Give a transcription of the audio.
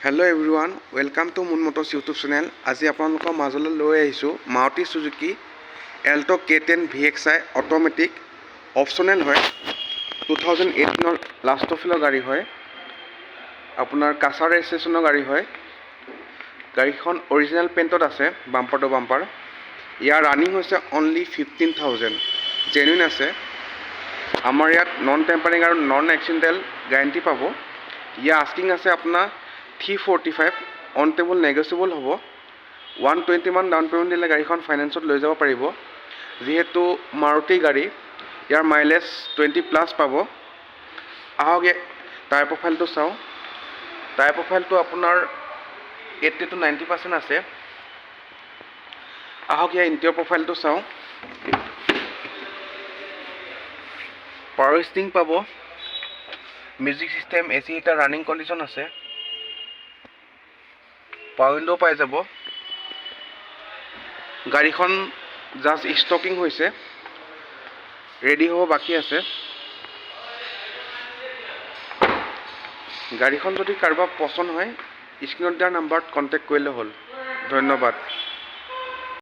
Hello' everyone, welcome to moon Motors YouTube channel. আজি আপোনালোকৰ মাজলৈ লৈ আহিছোঁ Maruti Suzuki Alto' K10 VXI automatic optional হয়। 2018 লাষ্ট ফিলৰ গাড়ী হয়, আপোনাৰ কাছাৰ ৰেজিষ্ট্ৰেশ্যনৰ গাড়ী হয়। গাড়ীখন অৰিজিনেল পেইণ্টত আছে, বাম্পাৰ টু বাম্পাৰ। ইয়াৰ ৰানিং হৈছে অনলি 15,000, জেনুইন আছে। আমাৰ ইয়াত নন টেম্পাৰিং আৰু নন এক্সিডেণ্টেল গেৰাণ্টি পাব। ইয়াৰ আস্কিং আছে আপোনাৰ 345, অন টেবল নেগচিয়েবল হ'ব। 120 মান ডাউন পে'মেণ্ট দিলে গাড়ীখন ফাইনেন্সত লৈ যাব পাৰিব। যিহেতু মাৰুতি গাড়ী, ইয়াৰ মাইলেজ 20+ পাব। আহক টায়াৰ প্ৰফাইলটো চাওঁ। টায়াৰ প্ৰফাইলটো আপোনাৰ 80 to 90% আছে। আহক ইয়াৰ ইণ্টেৰিয়ৰ প্ৰফাইলটো চাওঁ। পাৱাৰ ষ্টিং পাব, মিউজিক চিষ্টেম, AC এটা ৰানিং কণ্ডিশ্যন আছে। পাৱাৰ উইণ্ডো পাই যাব। গাড়ীখন জাষ্ট ষ্টকিং হৈছে, ৰেডি হ'ব বাকী আছে। গাড়ীখন যদি কাৰোবাৰ পচন্দ হয়, স্ক্ৰীণত দিয়া নাম্বাৰত কণ্টেক্ট কৰিলে হ'ল। ধন্যবাদ।